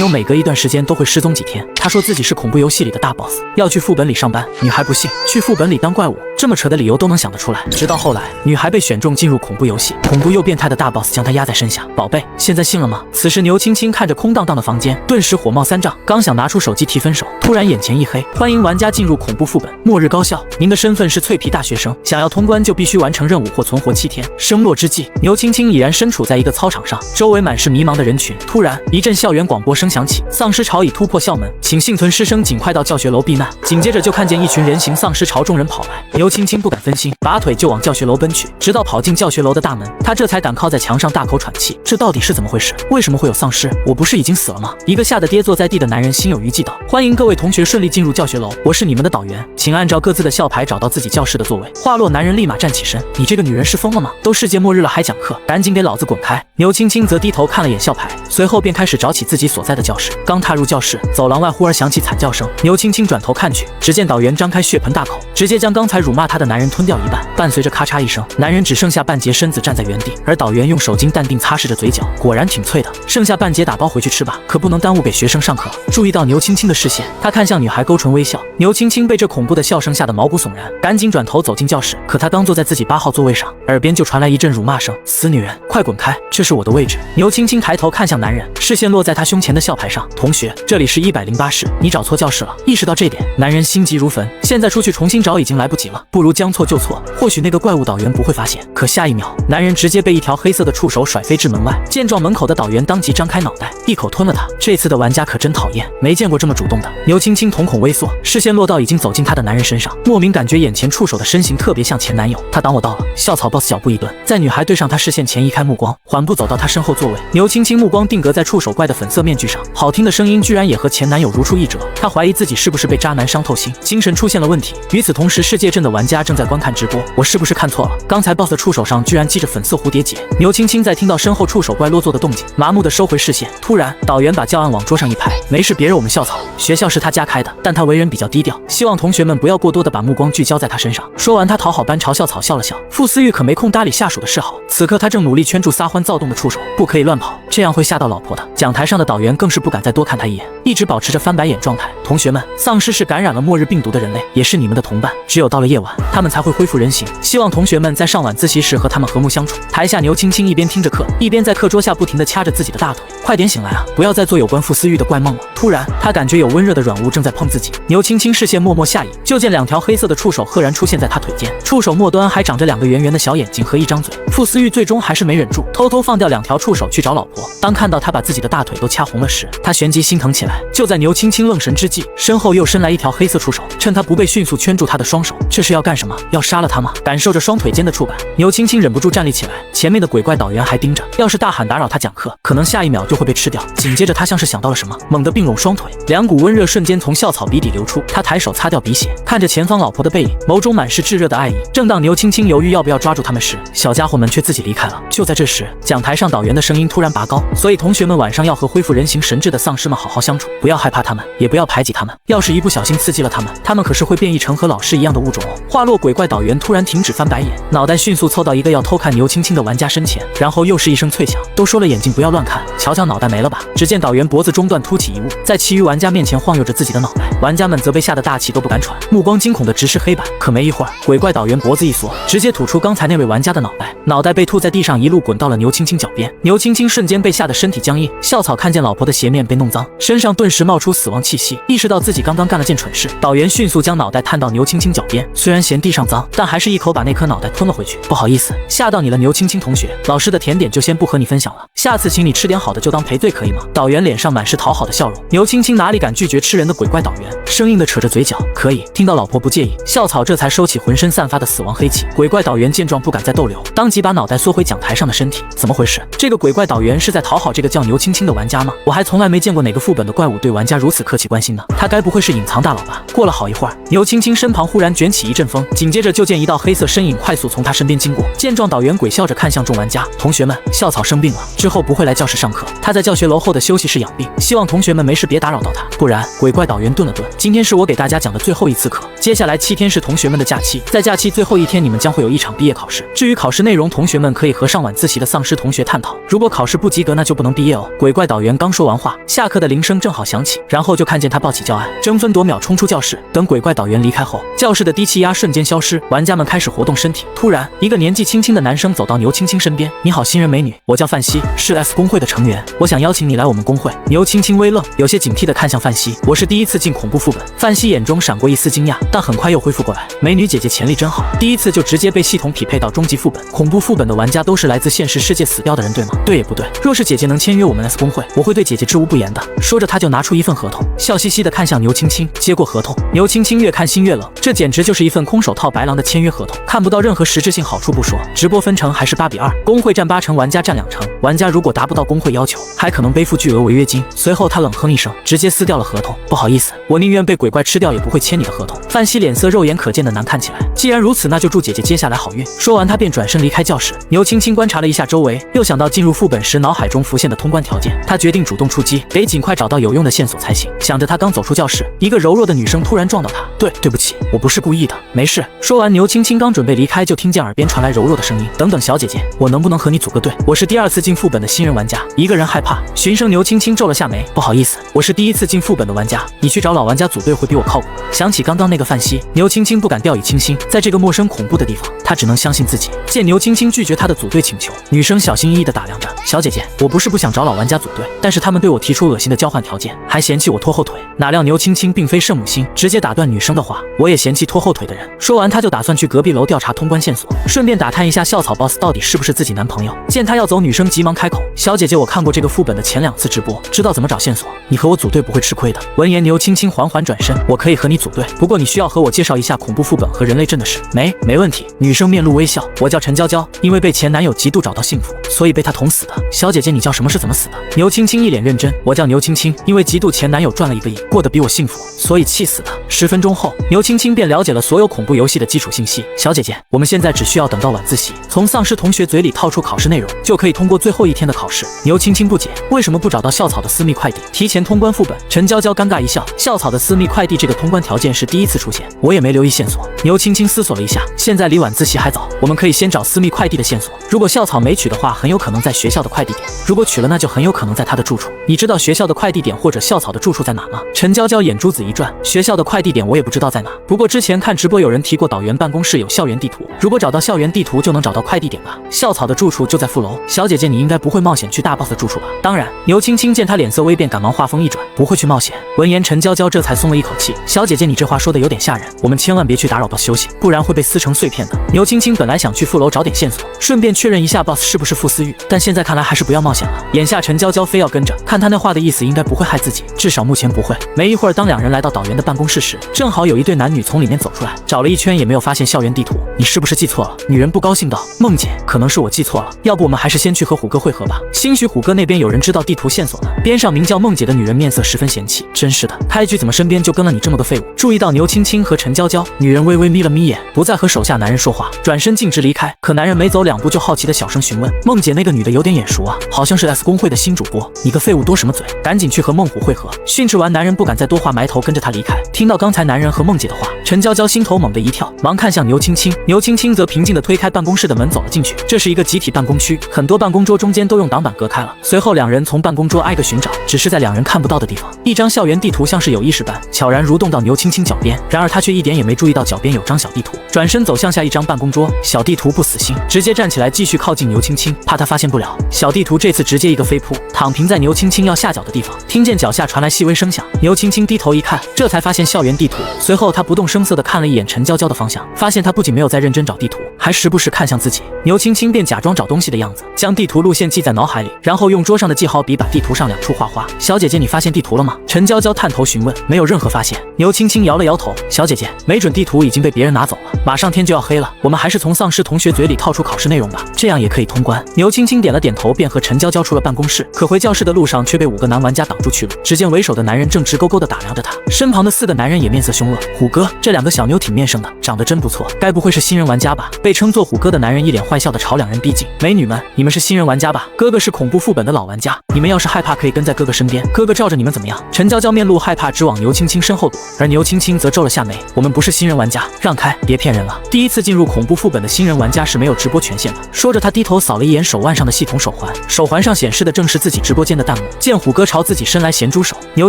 有每隔一段时间都会失踪几天。他说自己是恐怖游戏里的大 boss， 要去副本里上班。女孩不信，去副本里当怪物，这么扯的理由都能想得出来。直到后来，女孩被选中进入恐怖游戏，恐怖又变态的大 boss 将她压在身下。宝贝，现在信了吗？此时牛青青看着空荡荡的房间，顿时火冒三丈，刚想拿出手机提分手，突然眼前一黑。欢迎玩家进入恐怖副本末日高校，您的身份是脆皮大学生，想要通关就必须完成任务或存活7天。生落之际，牛青青已然身处在一个操场上，周围满是迷茫的人群。突然，一阵校园广播声响起，丧尸潮已突破校门，请幸存师生尽快到教学楼避难。紧接着就看见一群人形丧尸朝众人跑来，牛青青不敢分心，拔腿就往教学楼奔去。直到跑进教学楼的大门，他这才敢靠在墙上大口喘气。这到底是怎么回事？为什么会有丧尸？我不是已经死了吗？一个吓得跌坐在地的男人心有余悸道：欢迎各位同学顺利进入教学楼，我是你们的导员，请按照各自的校牌找到自己教室的座位。话落，男人立马站起身：你这个女人是疯了吗？都世界末日了还讲课，赶紧给老子滚开！牛青青则低头看了眼校牌，随后便开始找起自己所在的教室。刚踏入教室，走廊外忽而响起惨叫声，牛青青转头看去，只见导员张开血盆大口，直接将刚才辱骂他的男人吞掉一半，伴随着咔嚓一声，男人只剩下半截身子站在原地，而导员用手巾淡定擦拭着嘴角，果然挺脆的，剩下半截打包回去吃吧，可不能耽误给学生上课。注意到牛青青的视线，他看向女孩勾唇微笑。牛青青被这恐怖的笑声吓得毛骨悚然，赶紧转头走进教室，可他刚坐在自己8号座位上，耳边就传来一阵辱骂声：死女人，快滚开，这是我的位置。牛青青抬头看向男人，视线落在他胸前的校牌上，同学，这里是108室，你找错教室了。意识到这点，男人心急如焚，现在出去重新找已经来不及了，不如将错就错，或许那个怪物导员不会发现。可下一秒，男人直接被一条黑色的触手甩飞至门外，见状门口的导员当即张开脑袋，一口吞了他。这次的玩家可真讨厌，没见过这么主动的。牛青青瞳孔微缩，视线落到已经走进他的男人身上，莫名感觉眼前触手的身形特别像前男友。他挡我到了。校草 boss 脚步一顿，在女孩对上他视线前移开目光，缓步走到他身后座位。牛青青目光定格在触手怪的粉色面具上，好听的声音居然也和前男友如出一辙。他怀疑自己是不是被渣男伤透心，精神出现了问题。与此同时，世界镇的玩家正在观看直播，我是不是看错了？刚才 boss 的触手上居然系着粉色蝴蝶结。牛青青在听到身后触手怪落座的动静，麻木的收回视线。突然，导员把教案往桌上一拍：没事，别惹我们校草，学校是他家开的，但他为人比较低调，希望同学们不要过多的把目光聚焦在他身上。说完，他讨好班朝校草笑了笑。傅思玉可没空搭理下属的示好，此刻他正努力圈住撒欢躁动的触手，不可以乱跑，这样会吓到老婆的。讲台上的导员更是不敢再多看他一眼，一直保持着翻白眼状态。同学们，丧尸是感染了末日病毒的人类，也是你们的同伴，只有到了夜晚，他们才会恢复人形，希望同学们在上晚自习时和他们和睦相处。台下牛青青一边听着课，一边在课桌下不停地掐着自己的大腿，快点醒来啊，不要再做有关傅思玉的怪梦了。突然，他感觉有温热的软物正在碰自己，牛青青视线默默下移，就见2条黑色的触手赫然出现在他腿间，触手末端还长着2个圆圆的小眼睛和一张嘴。傅思玉最终还是没忍住，偷偷放掉2条触手去找老婆。当看到他把自己的大腿都掐红了时，他旋即心疼起来。就在牛青青愣神之际，身后又伸来一条黑色触手，趁他不备，迅速圈住他的双手。这是要干什么？要杀了他吗？感受着双腿间的触感，牛青青忍不住站立起来，前面的鬼怪导员还盯着，要是大喊打扰他讲课，可能下一秒就会被吃掉。紧接着他像是想到了什么，猛地并拢双腿，2股温热瞬间从校草鼻底流出。他抬手擦掉鼻血，看着前方老婆的背影，眸中满是炙热的爱意。正当牛青青犹豫要不要抓住他们时，小家伙们却自己离开了。就在这时，讲台上导员的声音突然拔高：所以同学们晚上要和恢复人形神智的丧尸们好好相处，不要害怕他们，也不要排挤他们，要是一不小心刺激了他们，他们可是会变异成和老师一样的物种哦。话落，鬼怪导员突然停止翻白眼，脑袋迅速凑到一个要偷看牛青青的玩家身前，然后又是一声脆响：都说了眼睛不要乱看，瞧瞧脑袋没了吧。只见导员脖子中段凸起一物，在其余玩家面前晃悠着自己的脑袋，玩家们则被吓得大气都不敢喘，目光惊恐地直视黑板。可没一会儿，鬼怪导员脖子一缩，直接吐出刚才那位玩家的脑袋，脑袋被吐在地上，一路滚到了牛青青脚边。牛青青瞬间被吓得身体僵硬，校草看见老婆的鞋面被弄脏，身上顿时冒出死亡气息，意识到自己刚刚干了件蠢事，导员迅速将脑袋探到牛青青脚边，虽然嫌地上脏，但还是一口把那颗脑袋吞了回去。不好意思，吓到你了，牛青青同学，老师的甜点就先不和你分享了，下次请你吃点好的就当赔罪可以吗？导员脸上满是讨好的笑容，牛青青哪里敢拒绝吃人的鬼怪导员，生硬的扯着嘴角，可以。听到老婆不介意，校草这才收起浑身散发的死亡黑气。鬼怪导员见状不敢再逗留，当即把脑袋缩回讲台上的身体。怎么回事？这个鬼怪导员是在讨好这个叫牛青青的玩家吗？我还从来没见过哪个副本的怪物对玩家如此客气关心呢，他该不会是隐藏大佬吧？过了好一会儿，牛青青身旁忽然卷起一阵风，紧接着就见一道黑色身影快速从他身边经过。见状，导员鬼笑着看向众玩家：同学们，校草生病了，之后不会来教室上课，他在教学楼后的休息室养病，希望同学们没事别打扰到他，不然。鬼怪导员顿了顿，今天是我给大家讲的最后一次课，接下来7天是同学们的假期，在假期最后一天，你们将会有一场毕业考试。至于考试内容，同学们可以和上晚自习的丧尸同学探讨。如果考试不及格，那就不能毕业哦。鬼怪导员刚说完话，下课的铃声正好响起，然后就看见他抱起教案，争分夺秒冲出教室。等鬼怪导员离开后，教室的低气压瞬间消失，玩家们开始活动身体。突然，一个年纪轻轻的男生走到牛青青身边：“你好，新人美女，我叫范西，是 S 公会的成员，我想邀请你来我们公会。”牛青青微愣，有些警惕地看向范西：“我是第一次进恐怖副本。”范西眼中闪过一丝惊讶，但很快又恢复过来。美女姐姐潜力真好，第一次就直接被系统匹配到终极副本。恐怖副本的玩家都是来自现实世界死掉的人，对吗？对也不对。若是姐姐能签约我们 S 公会，我会对姐姐知无不言的。说着，他就拿出一份合同，笑嘻嘻地看向牛青青，接过合同。牛青青越看心越冷，这简直就是一份空手套白狼的签约合同，看不到任何实质性好处不说，直播分成还是8:2，公会占8成，玩家占2成。玩家如果达不到公会要求，还可能背负巨额违约金。随后他冷哼一声，直接撕掉了合同。不好意思，我宁愿被鬼怪吃掉，也不会签你的合同。范西脸色肉眼可见的难看起来。既然如此，那就祝姐姐接下来好运。说完，他便转身离开教室。牛青青观察了一下周围，又想到进入副本时脑海中浮现的通关条件，他决定主动出击，得尽快找到有用的线索才行。想着，他刚走出教室，一个柔弱的女生突然撞到他。对不起，我不是故意的，没事。说完，牛青青刚准备离开，就听见耳边传来柔弱的声音：“等等，小姐姐，我能不能和你组个队？我是第2次进副本的新人玩家，一个人害怕。”循声，牛青青皱了下眉：“不好意思，我是第1次进副本的玩家，你去找老玩家组队会比我靠谱。”想起刚刚那个范西，牛青青不敢掉以轻心，在这个陌生恐怖的地方，她只能相信自己。见牛青青拒绝她的组队请求，女生小心翼翼地打量着：“小姐姐，我不是不想找老玩家组队，但是他们对我提出恶心的交换条件，还嫌弃我拖后腿。”哪料牛青青并非圣母心，直接打断女生的话：“我也嫌弃拖后腿的人。”说完，他就打算去隔壁楼调查通关线索，顺便打探一下校草 boss 到底是不是自己男朋友。见他要走，女生急忙开口：“小姐姐，我看过这个副本的前2次直播，知道怎么找线索，你和我组队不会吃亏的。”闻言，牛青青缓缓转身：“我可以和你组队，不过你需要和我介绍一下恐怖副本和人类镇的事。”没问题。女生面露微笑：“我叫陈娇娇，因为被前男友极度找到幸福，所以被他捅死的。小姐姐，你叫什么？是怎么死的？”牛青青一脸认真：“我叫牛青青，因为极度前男友赚了1个亿，过得比我幸福，所以气死的。”10分钟后，牛青青便了解了所有恐怖游戏的基础信息。小姐姐，我们现在只需要等到晚自习，从丧尸同学嘴里套出考试内容，就可以通过最后1天的考试。牛青青不解，为什么不找到校草的私密快递，提前通关副本？陈娇娇尴尬一笑，校草的私密快递这个通关条件是第1次出现，我也没留意线索。牛青青思索了一下，现在离晚自习还早，我们可以先找私密快递的线索。如果校草没取的话，很有可能在学校的快递点；如果取了，那就很有可能在他的住处。你知道学校的快递点或者校草的住处在哪吗？陈娇娇眼珠子一转，学校的快递点我也不知道在哪，不过之前看直播有人提过导员办公室有校园地图，如果找到校园地图就能找到快递点吧。校草的住处就在副楼，小姐姐你应该不会冒险去大 boss 的住处吧？当然。牛青青见他脸色微变，赶忙话锋一转，不会去冒险。闻言，陈娇娇这才松了一口气。小姐姐你这话说的有点吓人，我们千万别去打扰 boss 休息，不然会被撕成碎片的。牛青青本来想去副楼找点线索，顺便确认一下 boss 是不是傅思玉，但现在看来还是不要冒险了。眼下陈娇娇非要跟着，看他那话的意思应该不会害自己，至少目前不会。没一会儿，当2人来到导员的办公室时，正好有一对男女从里面走出来，找了一圈也没有发现校园地图。你是不是记错了？女人不高兴道。梦姐，可能是我记错了，要不我们还是先去和虎哥会合吧，兴许虎哥那边有人知道地图线索呢。边上名叫梦姐的女人面色十分嫌弃，真是的，开局怎么身边就跟了你这么个废物？注意到牛青青和陈娇娇，女人微微眯了眯眼，不再和手下男人说话，转身径直离开。可男人没走2步就好奇的小声询问：梦姐那个女的有点眼熟啊，好像是 S 公会的新主播。你个废物多什么嘴，赶紧去和孟虎会合。训斥完男人不敢再多话，埋头跟着他离开。听到刚才男人和梦姐的话，陈娇娇心头猛地一跳，忙看向牛青青。牛青青则平静地推开办公室的门走了进去。这是一个集体办公区，很多办公桌中间都用挡板隔开了。随后2人从办公桌挨个寻找，只是在2人看不到的地方，一张校园地图像是有意识般悄然蠕动到牛青青脚边，然而他却一点也没注意到脚边有张小地图，转身走向下一张办公桌。小地图不死心，直接站起来继续靠近牛青青，怕他发现不了。小地图这次直接一个飞扑，躺平在牛青青要下脚的地方。听见脚下传来细微声响，牛青青低头一看，这才发现校园地图。随后他不动声色地看了一眼陈娇娇的方向，发现他不仅没有在认真找地图，还时不时看向自己。牛青青便假装找东西的样子，将地图路线记在脑海里，然后用桌上的记号笔把地图上2处画花。小姐姐，你发现地图了吗？陈娇娇探头询问。没有任何发现。牛青青摇了摇头。小姐姐，没准地图已经被别人拿走了，马上天就要黑了，我们还是从丧尸同学嘴里套出考试内容吧，这样也可以通关。牛青青点了点头，便和陈娇娇出了办公室。可回教室的路上却被5个男玩家挡住去路。只见为首的男人正直勾勾地打量着他，身旁的4个男人也面色凶恶。虎哥，这2个小妞挺面生的，长得真不错，该不会是新人玩家吧？被被称作虎哥的男人一脸坏笑的朝两人逼近。美女们，你们是新人玩家吧？哥哥是恐怖副本的老玩家，你们要是害怕可以跟在哥哥身边，哥哥罩着你们怎么样？陈娇娇面露害怕，直往牛青青身后躲，而牛青青则皱了下眉。我们不是新人玩家，让开，别骗人了。第一次进入恐怖副本的新人玩家是没有直播权限的。说着，他低头扫了一眼手腕上的系统手环，手环上显示的正是自己直播间的弹幕。见虎哥朝自己伸来咸猪手，牛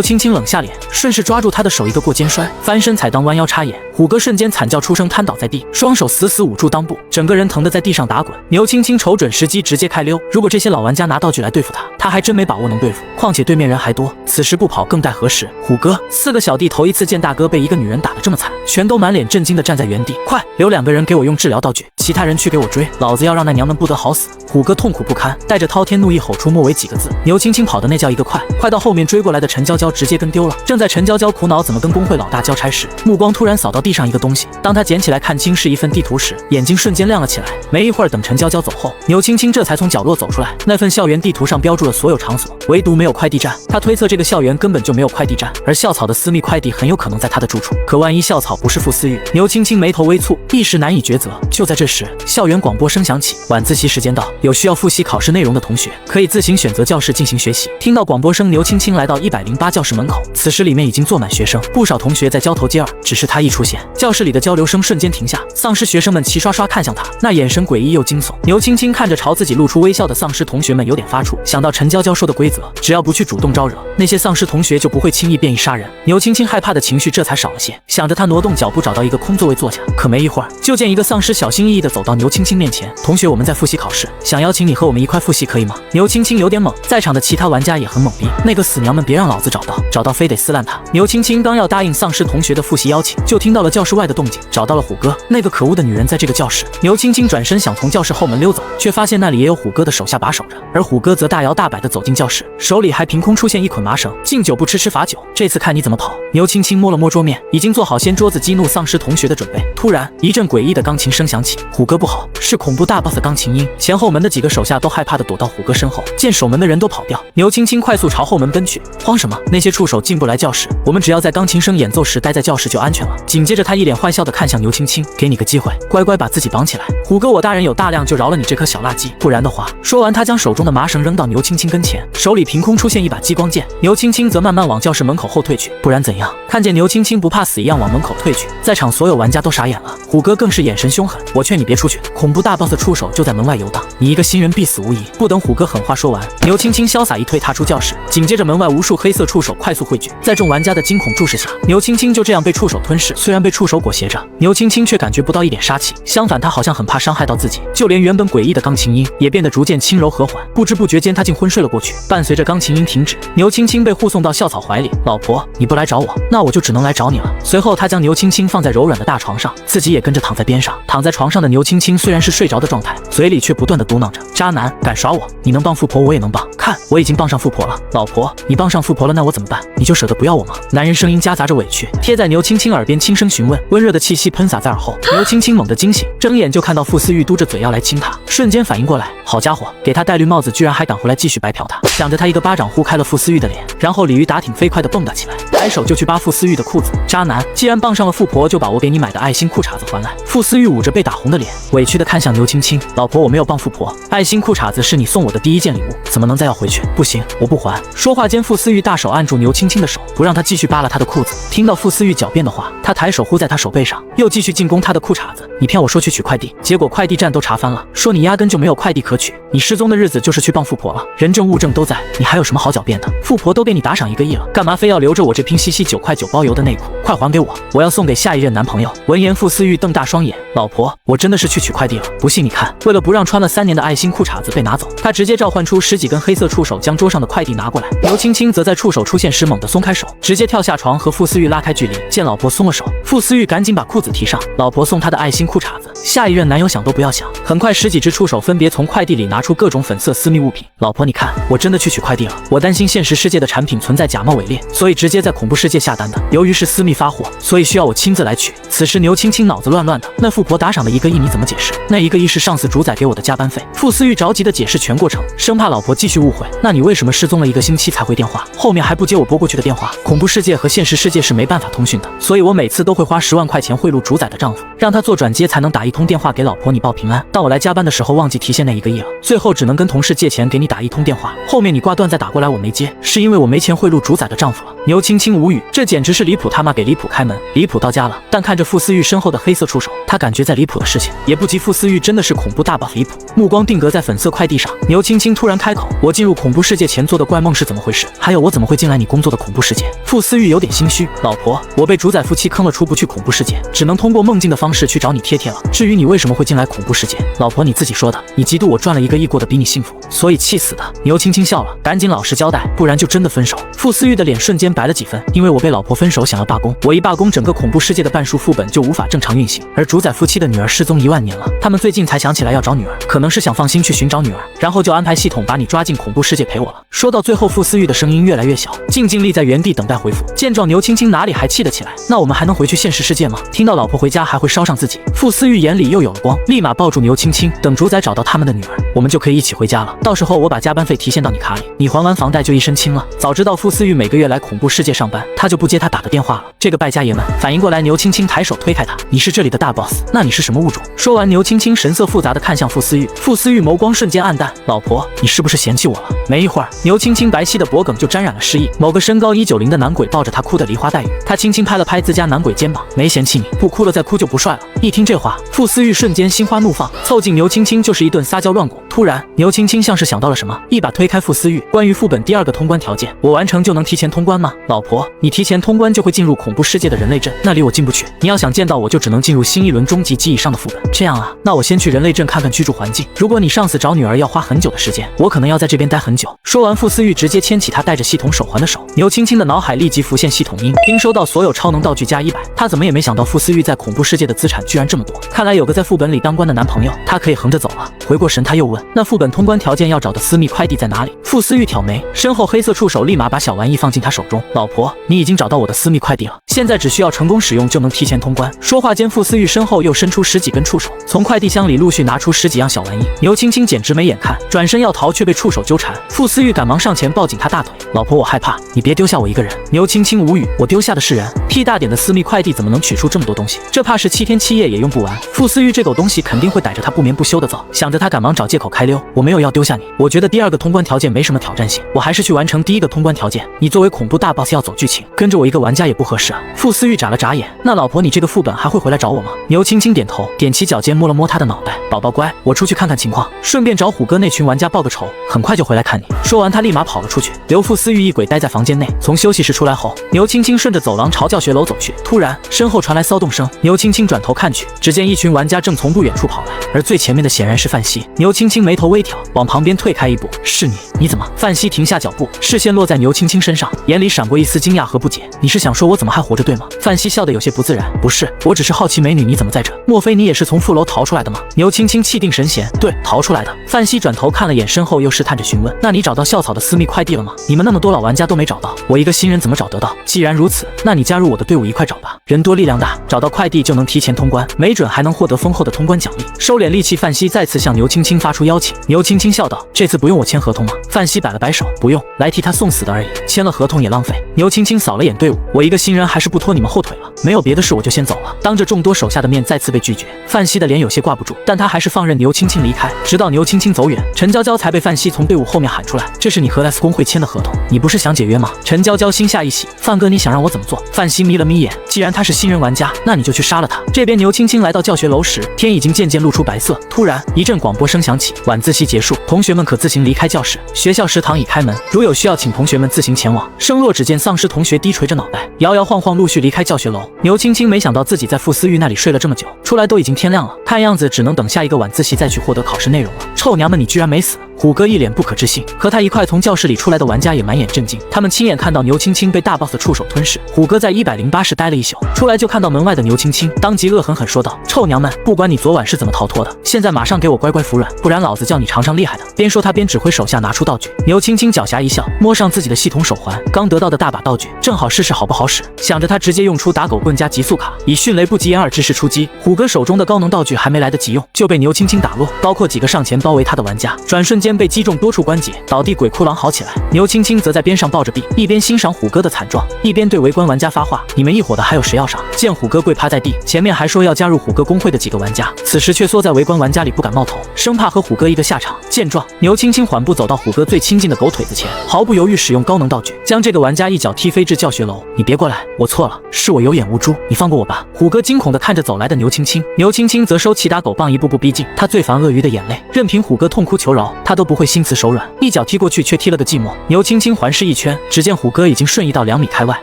青青冷下脸，顺势抓住他的手一个过肩摔，翻身踩裆弯腰插眼，虎哥瞬间惨叫出声，瘫倒在地，双手死死捂住裆部，整个人疼得在地上打滚。牛青青瞅准时机直接开溜，如果这些老玩家拿道具来对付他还真没把握能对付，况且对面人还多，此时不跑更待何时？虎哥4个小弟头一次见大哥被一个女人打得这么惨，全都满脸震惊的站在原地。快留2个人给我用治疗道具，其他人去给我追，老子要让那娘们不得好死！虎哥痛苦不堪，带着滔天怒意吼出末尾几个字。牛青青跑的那叫一个快，快到后面追过来的陈娇娇直接跟丢了。正在陈娇娇苦恼怎么跟工会老大交差时，目光突然扫到地上一个东西，当他捡起来看清是一份地图时，眼睛瞬间亮了起来。没一会儿，等陈娇娇走后，牛青青这才从角落走出来。那份校园地图上标注了所有场所，唯独没有快递站。他推测这个校园根本就没有快递站，而校草的私密快递很有可能在他的住处。可万一校草不是傅思玉，牛青青眉头微蹙，一时难以抉择。就在这时，校园广播声响起，晚自习时间到，有需要复习考试内容的同学可以自行选择教室进行学习。听到广播声，牛青青来到108教室门口，此时里面已经坐满学生，不少同学在交头接耳。只是他一出现，教室里的交流声瞬间停下，丧尸学生们齐刷刷看向他，那眼神诡异又惊悚。牛青青看着朝自己露出微笑的丧尸同学们，有点发怵。想到陈娇娇说的规则，只要不去主动招惹，那些丧尸同学就不会轻易变异杀人。牛青青害怕的情绪这才少了些，想着他挪动脚步找到一个空座位坐下。可没一会儿，就见一个丧尸小心翼翼地走到牛青青面前：“同学，我们在复习考试，想邀请你和我们一块复习，可以吗？”牛青青有点懵，在场的其他玩家也很懵逼。那个死娘们，别让老子找到非得撕烂他！牛青青刚要答应丧尸同学的复习邀请，就听到了教室外的动静，找到了虎哥。那个可恶的女人在这个教室。牛青青转身想从教室后门溜走，却发现那里也有虎哥的手下把守着，而虎哥则大摇大摆地走进教室，手里还凭空出现一捆麻绳。敬酒不吃吃罚酒，这次看你怎么跑！牛青青摸了摸桌面，已经做好掀桌子激怒丧尸同学的准备。突然，一阵诡异的钢琴声响起，虎哥不好，是恐怖大 boss 的钢琴音。前后门的几个手下都害怕地躲到虎哥身后，见守门的人都跑掉，牛青青快速朝后门奔去。慌什么？那些触手进不来教室，我们只要在钢琴声演奏时待在教室就安全了。紧接着，他一脸坏笑地看向牛青青，给你个机会，乖乖把自己绑起来。虎哥，我大人有大量，就饶了你这颗小辣鸡，不然的话。说完，他将手中的麻绳扔到牛青青跟前，手里凭空出现一把激光剑。牛青青则慢慢往教室门口后退去。不然怎样？看见牛青青不怕死一样往门口退去，在场所有玩家都傻眼了。虎哥更是眼神凶狠，我劝你别出去，恐怖大 boss 出手就在门外游荡，你一个新人必死无疑。不等虎哥狠话说完，牛青青潇洒一退，踏出教室。紧接着门外无数黑色触手快速汇聚，在众玩家的惊恐注视下，牛青青就这样被触手吞噬。虽然被触手裹挟着，牛青青却感觉不到一点杀气，相反，她好像很怕伤害到自己，就连原本诡异的钢琴音也变得逐渐轻柔和缓。不知不觉间，她竟昏睡了过去。伴随着钢琴音停止，牛青青被护送到校草怀里。老婆，你不来找我，那我就只能来找你了。随后，他将牛青青放在柔软的大床上，自己也跟着躺在边上。躺在床上的牛青青虽然是睡着的状态，嘴里却不断地嘟囔着：“渣男，敢耍我？你能傍富婆，我也能傍。看，我已经傍上富婆了。老婆，你傍上富婆了，那我怎么办？你就舍得不要我吗？”男人声音夹杂着委屈，贴在牛青青耳边轻声询问，温热的气息喷洒在耳后。牛青青猛地惊醒，睁眼就看到傅思玉嘟着嘴要来亲她，瞬间反应过来，好家伙，给她戴绿帽子，居然还敢回来继续白嫖她。想着他一个巴掌呼开了傅思玉的脸，然后鲤鱼打挺飞快地蹦跶起来，抬手就去扒傅思玉的裤子。渣男，既然傍上了富婆，就把我给你买的爱心裤衩子还来。傅思玉捂着被打红的脸，委屈地看向牛青青，老婆，我没有傍富婆，爱心裤衩子是你送我的第一件礼物，怎么能再要回去？不行，我不还。说话间，傅思玉大手按住牛青青的手，不让她继续扒拉她的裤子。听到傅思玉狡辩的话，他抬手呼在她手背上，又继续进攻她的裤衩子。你骗我说去取快递，结果快递站都查翻了，说你压根就没有快递可取，你失踪的日子就是去傍富婆了，人证物证都在，你还有什么好狡辩的？富婆都给你打赏1个亿了，干嘛非要留着我这瓶西西9块9包邮的内裤？快还给我，我要送给下一任男朋友。闻言，傅思玉瞪大双眼，老婆，我真的是去取快递了，不信你看。为了不让穿了3年的爱心裤衩子被拿走，他直接召唤出10几根黑色触手，将桌上的快递拿过来。牛青青则在触手出现时猛地松开手，直接跳下床和傅思玉拉开距离。见老婆松了手，傅思玉赶紧把裤子提上，老婆送她的爱心裤衩子，下一任男友想都不要想。很快10几只触手分别从快递里拿出各种粉色私密物品。老婆，你看，我真的去取快递了，我担心现实世界的产品存在假冒伪劣，所以直接在恐怖世界下单的。由于是私密发货，所以需要我亲自来取。此时牛青青脑子乱乱的，那富婆打赏的1个亿你怎么解释？那1个亿是上司主宰给我的加班费。傅思玉着急的解释全过程，生怕老婆继续误会。那你为什么失踪了1个星期才回电话？后面还不接我拨过去的电话？恐怖世界和现实世界是没办法通讯的，所以我每次都都会花10万块钱贿赂主宰的丈夫，让他做转接才能打1通电话给老婆你报平安。但我来加班的时候忘记提现那1个亿了，最后只能跟同事借钱给你打1通电话，后面你挂断再打过来我没接，是因为我没钱贿赂主宰的丈夫了。牛青青无语，这简直是离谱他妈给离谱开门。离谱到家了，但看着傅思玉身后的黑色触手，他感觉再离谱的事情也不及傅思玉真的是恐怖大boss离谱。目光定格在粉色快递上，牛青青突然开口：我进入恐怖世界前做的怪梦是怎么回事？还有我怎么会进来你工作的恐怖世界？傅思玉有点心虚，老婆，我被主宰夫妻坑了，出不去恐怖世界，只能通过梦境的方式去找你贴贴了。至于你为什么会进来恐怖世界，老婆你自己说的，你嫉妒我赚了1个亿过得比你幸福，所以气死的。牛青青笑了，赶紧老实交代，不然就真的分手。傅思玉的脸瞬间白了几分，因为我被老婆分手想要罢工，我一罢工整个恐怖世界的半数副本就无法正常运行，而主宰夫妻的女儿失踪1万年了，他们最近才想起来要找女儿，可能是想放心去寻找女儿，然后就安排系统把你抓进恐怖世界陪我了。说到最后，傅思玉的声音越来越小，静静立在原地等待回复。见状，牛青青哪里还气得起来？那我们还能回去现实世界吗？听到老婆回家还会烧上自己，傅思玉眼里又有了光，立马抱住牛青青，等主宰找到他们的女儿，我们就可以一起回家了。到时候我把加班费提现到你卡里，你还完房贷就一身轻了。早知道傅思玉每个月来恐怖世界上班，他就不接他打的电话了。这个败家爷们！反应过来，牛青青抬手推开他，你是这里的大 boss， 那你是什么物种？说完，牛青青神色复杂的看向傅思玉，傅思玉眸光瞬间暗淡，老婆，你是不是嫌弃我了？没一会儿，牛青青白皙的脖颈就沾染了湿意。某个身高190的男鬼抱着她哭得梨花带雨，他轻轻拍了拍自家男鬼肩膀，没嫌弃你，不哭了再哭就不帅了。一听这话，傅思玉瞬间心花怒放，凑近牛青青就是一顿撒娇乱鼓。突然，牛青青像是想到了什么，一把推开傅思玉。关于副本第2个通关条件，我完成就能提前通关吗？老婆，你提前通关就会进入恐怖世界的人类镇，那里我进不去。你要想见到我，就只能进入新一轮终极及以上的副本。这样啊，那我先去人类镇看看居住环境。如果你上次找女儿要花很久的时间，我可能要在这边待很久。说完，傅思玉直接牵起他戴着系统手环的手。牛青青的脑海立即浮现系统音，应收到所有超能道具加100。他怎么也没想到傅思玉在恐怖世界的资产居然这么多，看来有个在副本里当官的男朋友，他可以横着走了。回过神，他又问，那副本通关条件要找的私密快递在哪里？傅思玉挑眉，身后黑色触手立马把小玩意放进他手中。老婆，你已经找到我的私密快递了，现在只需要成功使用就能提前通关。说话间，傅思玉身后又伸出10几根触手，从快递箱里陆续拿出10几样小玩意。牛青青简直没眼看，转身要逃却被触手纠缠。傅思玉赶忙上前抱紧他大腿，老婆，我害怕，你别丢下我一个人。牛青青无语，我丢下的是人，屁大点的私密快递怎么能取出这么多东西？这怕是7天7夜也用不完。傅思玉这狗东西肯定会逮着他不眠不休的造，想着他赶忙找借口开溜，我没有要丢下你，我觉得第2个通关条件没什么挑战性，我还是去完成第1个通关条件。你作为恐怖大 boss 要走剧情，跟着我一个玩家也不合适啊。傅思玉眨了眨眼，那老婆，你这个副本还会回来找我吗？牛青青点头，踮起脚尖摸了摸他的脑袋，宝宝乖，我出去看看情况，顺便找虎哥那群玩家报个仇，很快就回来看你。说完，他立马跑了出去，留傅思玉一鬼待在房间内。从休息室出来后，牛青青顺着走廊朝教学楼走去，突然身后传来骚动声，牛青青转头看去，只见一群玩家正从不远处跑来，而最前面的显然是范西。牛青青眉头微挑，往旁边退开一步，是你？你怎么？范西停下脚步，视线落在牛青青身上，眼里闪过一丝惊讶和不解。你是想说我怎么还活着对吗？范西笑得有些不自然，不是，我只是好奇美女你怎么在这？莫非你也是从副楼逃出来的吗？牛青青气定神闲，对，逃出来的。范西转头看了眼身后，又试探着询问，那你找到校草的私密快递了吗？你们那么多老玩家都没找到，我一个新人怎么找得到？既然如此，那你加入我的队伍一块找吧，人多力量大，找到快递就能提前通关，没准还能获得丰厚的通关奖励。收敛戾气，范西再次向牛青青发出邀请。牛青青笑道，这次不用我签合同吗？范西摆了摆手，不用，来替他送死的而已，签了合同也浪费。牛青青扫了眼队伍，我一个新人还是不拖你们后腿了，没有别的事我就先走了。当着众多手下的面再次被拒绝，范西的脸有些挂不住，但他还是放任牛青青离开，直到牛青青走远，陈娇娇才被范西从队伍后面喊出来，这是你和 S 工会签的合同，你不是想解约吗？陈娇娇心下一喜，范哥你想让我怎么做？范西眯了眯眼，既然他是新人玩家，那你就去杀了他。这边牛青青来到教学楼时，天已经渐渐露出白色，突然一阵广播声响起，晚自习结束，同学们可自行离开教室，学校食堂已开门，如有需要请同学们自行前往。声落，只见丧尸同学低垂着脑袋，摇摇晃晃陆续离开教学楼。牛青青没想到自己在傅思玉那里睡了这么久，出来都已经天亮了，看样子只能等下一个晚自习再去获得考试内容了。臭娘们，你居然没死！虎哥一脸不可置信，和他一块从教室里出来的玩家也满眼震惊，他们亲眼看到牛青青被大 boss 的触手吞噬。虎哥在108室待了一宿，出来就看到门外的牛青青，当即恶狠狠说道：臭娘们，不管你昨晚是怎么逃脱的，现在马上给我乖乖服软，不然老子叫你尝尝厉害的。边说他边指挥手下拿出道具。牛青青狡黠一笑，摸上自己的系统手环，刚得到的大把道具，正好试试好不好使。想着他直接用出打狗棍加极速卡，以迅雷不及掩耳之势出击。虎哥手中的高能道具还没来得及用，就被牛青青打落，包括几个上前包围他的玩家。转瞬间边被击中多处关节，倒地鬼哭狼嚎起来。牛青青则在边上抱着臂，一边欣赏虎哥的惨状，一边对围观玩家发话：“你们一伙的还有谁要上？”见虎哥跪趴在地，前面还说要加入虎哥公会的几个玩家，此时却缩在围观玩家里不敢冒头，生怕和虎哥一个下场。见状，牛青青缓步走到虎哥最亲近的狗腿子前，毫不犹豫使用高能道具，将这个玩家一脚踢飞至教学楼。“你别过来，我错了，是我有眼无珠，你放过我吧。”虎哥惊恐地看着走来的牛青青，牛青青则收起打狗棒，一步步逼近。他最烦鳄鱼的眼泪，任凭虎哥痛哭求饶，他都不会心慈手软，一脚踢过去却踢了个寂寞。牛青青环视一圈，只见虎哥已经瞬移到2米开外，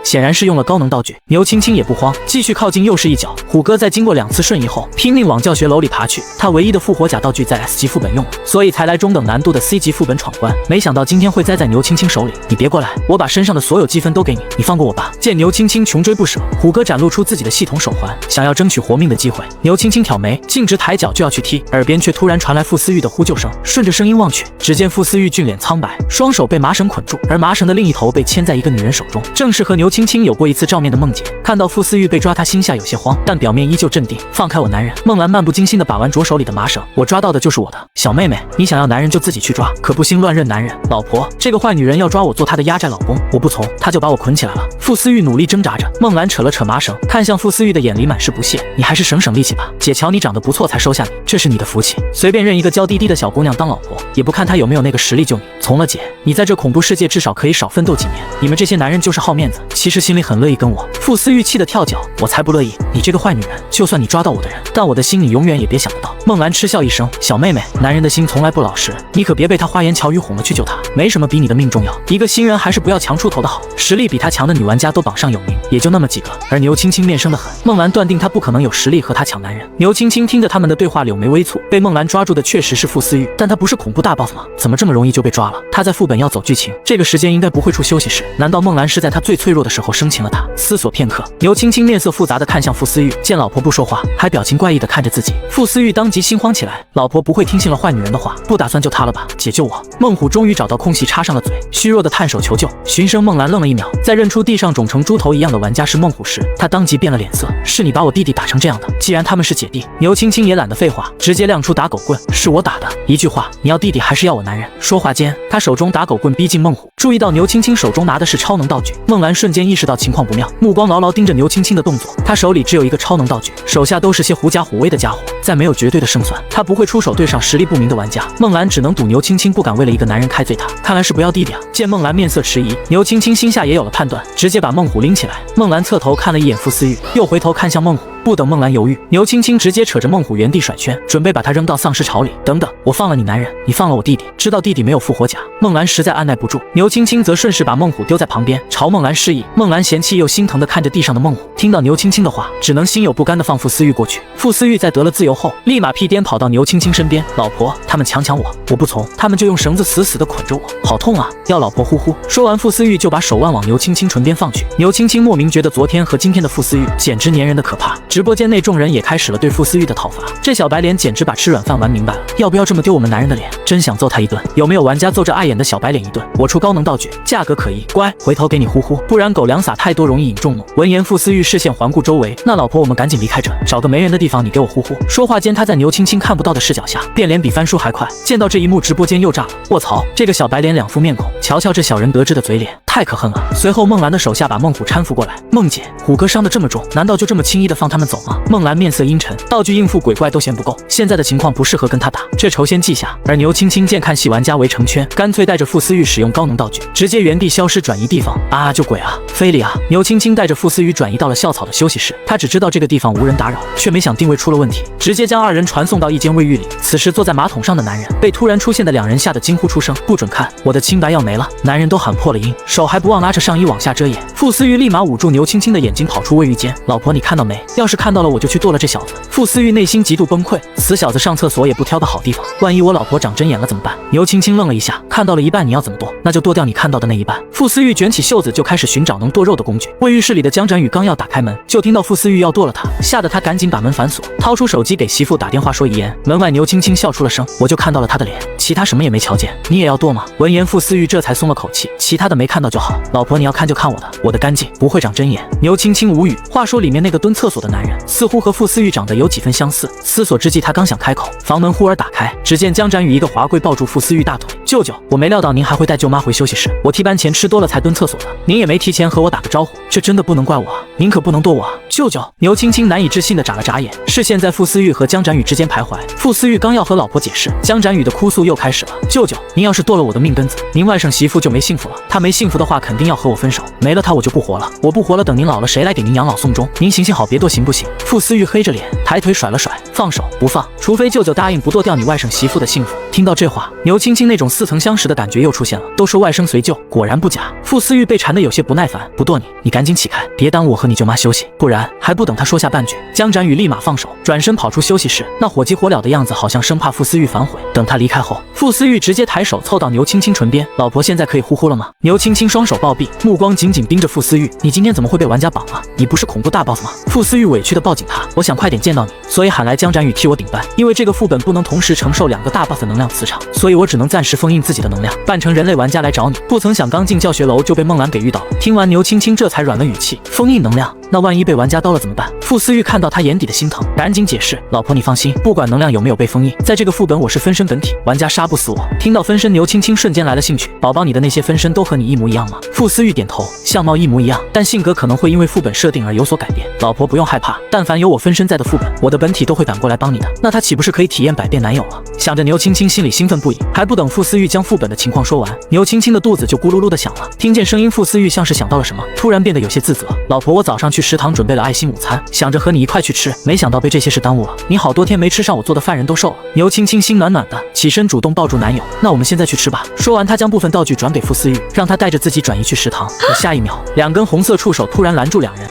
显然是用了高能道具。牛青青也不慌，继续靠近，又是一脚。虎哥在经过2次瞬移后，拼命往教学楼里爬去。他唯一的复活甲道具在 S 级副本用了，所以才来中等难度的 C 级副本闯关。没想到今天会栽在牛青青手里。“你别过来，我把身上的所有积分都给你，你放过我吧。”见牛青青穷追不舍，虎哥展露出自己的系统手环，想要争取活命的机会。牛青青挑眉，径直抬脚就要去踢，耳边却突然传来傅思玉的呼救声。顺着声音望去，只见傅思玉俊脸苍白，双手被麻绳捆住，而麻绳的另一头被牵在一个女人手中，正是和牛青青有过一次照面的梦姐。看到傅思玉被抓，他心下有些慌，但表面依旧镇定。“放开我，男人！”孟兰漫不经心地把玩着手里的麻绳，“我抓到的就是我的。小妹妹，你想要男人就自己去抓，可不兴乱认男人。老婆，这个坏女人要抓我做她的压寨老公，我不从，她就把我捆起来了。”傅思玉努力挣扎着，孟兰扯了扯麻绳，看向傅思玉的眼里满是不屑：“你还是省省力气吧，姐瞧你长得不错才收下你，这是你的福气。随便认一个娇滴滴的小姑娘当老婆，也不看她有没有那个实力救你。从了姐，你在这恐怖世界至少可以少奋斗几年。你们这些男人就是好面子，其实心里很乐意跟我。”傅思玉气得跳脚：“我才不乐意！你这个坏女人，就算你抓到我的人，但我的心里永远也别想得到。”孟兰嗤笑一声：“小妹妹，男人的心从来不老实，你可别被他花言巧语哄了去救他。没什么比你的命重要，一个新人还是不要强出头的好。实力比他强的女玩家都榜上有名，也就那么几个。”而牛青青面生得很，孟兰断定她不可能有实力和他抢男人。牛青青听着他们的对话，柳眉微蹙。被孟兰抓住的确实是傅思玉，但他不是恐怖大 boss 吗？怎么这么容易就被抓了？他在副本要走剧情，这个时间应该不会出休息室。难道孟兰是在他最脆弱的时候生擒了他？思索片刻，牛青青面色复杂的看向傅思玉，见老婆不说话，还表情怪异的看着自己，傅思玉当即心慌起来。老婆不会听信了坏女人的话，不打算救她了吧？姐救我！孟虎终于找到空隙插上了嘴，虚弱的探手求救。循声孟兰愣了一秒，在认出地上肿成猪头一样的玩家是孟虎时，他当即变了脸色：“是你把我弟弟打成这样的？既然他们是姐弟。”牛青青也懒得废话，直接亮出打狗棍：“是我打的。一句话，你要弟弟还是要我男人？”说话间，他手中打狗棍逼近孟虎，注意到牛青青手中拿的是超能道具，孟兰瞬间意识到情况不妙，目光牢牢盯着牛青青的动作。他手里只有一个超能道具，手下都是些狐假虎威的家伙，在没有绝对的胜算，他不会出手对上实力不明的玩家。孟兰只能赌牛青青不敢为了一个男人开罪他，看来是不要弟弟啊。见孟兰面色迟疑，牛青青心下也有了判断，直接把孟虎拎起来。孟兰侧头看了一眼傅思玉，又回头看向孟虎。不等孟兰犹豫，牛青青直接扯着孟虎原地甩圈，准备把他扔到丧尸巢里。等等，我放了你男人，你放了我弟弟。知道弟弟没有复活甲，孟兰实在按耐不住，牛青青则顺势把孟虎丢在旁边，朝孟兰示意。孟兰嫌弃又心疼地看着地上的孟虎，听到牛青青的话，只能心有不甘地放傅思玉过去。傅思玉在得了自由后，立马屁颠跑到牛青青身边：“老婆，他们强我，我不从，他们就用绳子死死地捆着我，好痛啊！要老婆呼呼。”说完，傅思玉就把手腕往牛青青唇边放去。牛青青莫名觉得昨天和今天的傅思玉简直粘人的可怕。直播间内众人也开始了对傅思玉的讨伐，这小白脸简直把吃软饭玩明白了，要不要这么丢我们男人的脸？真想揍他一顿。有没有玩家揍着碍眼的小白脸一顿？我出高能道具，价格可疑，乖，回头给你呼呼，不然狗粮撒太多容易引众怒。闻言，傅思玉视线环顾周围，那老婆，我们赶紧离开这，找个没人的地方，你给我呼呼。说话间，他在牛青青看不到的视角下，变脸比翻书还快。见到这一幕，直播间又炸了，卧槽，这个小白脸两副面孔，瞧瞧这小人得志的嘴脸，太可恨了。随后，孟兰的手下把孟虎搀扶过来。孟姐，虎哥伤得这么重，难道就这么轻易的放他们走吗？孟兰面色阴沉，道具应付鬼怪都嫌不够，现在的情况不适合跟他打，这仇先记下。而牛青青见看戏玩家围成圈，干脆带着傅思玉使用高能道具，直接原地消失转移地方。啊，就鬼啊，非礼啊！牛青青带着傅思玉转移到了校草的休息室，他只知道这个地方无人打扰，却没想定位出了问题，直接将二人传送到一间卫浴里。此时坐在马桶上的男人被突然出现的两人吓得惊呼出声：“不准看，我的清白要没了！”男人都喊破了音，手还不忘拉着上衣往下遮掩。傅思玉立马捂住牛青青的眼睛，跑出卫浴间。老婆，你看到没？要是看到了，我就去剁了这小子。傅思玉内心极度崩溃，死小子上厕所也不挑个好地方，万一我老婆长针眼了怎么办？牛青青愣了一下，看到了一半，你要怎么剁？那就剁掉你看到的那一半。傅思玉卷起袖子就开始寻找能剁肉的工具。卫浴室里的江展宇刚要打开门，就听到傅思玉要剁了他，吓得他赶紧把门反锁，掏出手机给给媳妇打电话说遗言。门外牛青青笑出了声，我就看到了她的脸，其他什么也没瞧见。你也要剁吗？闻言傅思玉这才松了口气，其他的没看到就好。老婆你要看就看我的干净，不会长针眼。牛青青无语。话说里面那个蹲厕所的男人似乎和傅思玉长得有几分相似，思索之际他刚想开口，房门忽而打开，只见江展宇一个滑跪抱住傅思玉大腿。舅舅，我没料到您还会带舅妈回休息室，我替班前吃多了才蹲厕所的，您也没提前和我打个招呼，这真的不能怪我啊，您可不能剁我啊，舅舅。牛青青难以置信地眨了眨眼，视线在傅思玉和江展宇之间徘徊。傅思玉刚要和老婆解释，江展宇的哭诉又开始了。舅舅，您要是剁了我的命根子，您外甥媳妇就没幸福了，她没幸福的话肯定要和我分手，没了她我就不活了，我不活了，等您老了谁来给您养老送终？您行行好别剁行不行？傅思玉黑着脸抬腿甩了甩，放手不放，除非舅舅答应不剁掉你外甥媳妇的幸福。听到这话，牛青青那种似曾相识的感觉又出现了，都说外甥随舅，果然不假。傅思玉被缠得有些不耐烦，不剁你，你赶紧起开，别耽误我和你舅妈休息，不然……还不等他说下半句，江展宇立马放手，转身跑出休息室，那火急火燎的样子，好像生怕傅思玉反悔。等他离开后，傅思玉直接抬手凑到牛青青唇边，老婆现在可以呼呼了吗？牛青青双手抱臂，目光紧紧盯着傅思玉，你今天怎么会被玩家绑了？你不是恐怖大 boss 吗？傅思玉委屈的抱紧他，我想快点见到你，所以喊来江展宇替我顶班，因为这个副本不能同时承受2个大 boss 能量磁场，所以我只能暂时封印自己的能量，扮成人类玩家来找你。不曾想刚进教学楼就被孟兰给遇到了。听完牛青青这才软了语气，封印能量，那万一被玩家刀了怎么办？傅思玉看到他眼底的心疼，赶紧解释，老婆你放心，不管能量有没有被封印，在这个副本我是分身本体，玩家杀不死我。听到分身，牛青青瞬间来了兴趣，宝宝你的那些分身都和你一模一样吗？傅思玉点头，相貌一模一样，但性格可能会因为副本设定而有所改变。老婆不用害怕，但凡有我分身在的副本，我的本体都会赶过来帮你的，那他岂不是可以体验百变男友了？想着牛青青心里兴奋不已，还不等傅思玉将副本的情况说完，牛青青的肚子就咕噜噜的响了。听见声音，傅思玉像是想到了什么，突然变得有些自责，老婆我早上去食堂准备了爱心午餐，想着和你一块去吃，没想到被这些事耽误了，你好多天没吃上我做的饭，人都瘦了。牛青青心暖暖的，起身主动抱住男友，那我们现在去吃吧。说完，她将部分道具转给傅思玉，让他带着自己转移去食堂。可下一秒，2根红色触手突然拦住两人，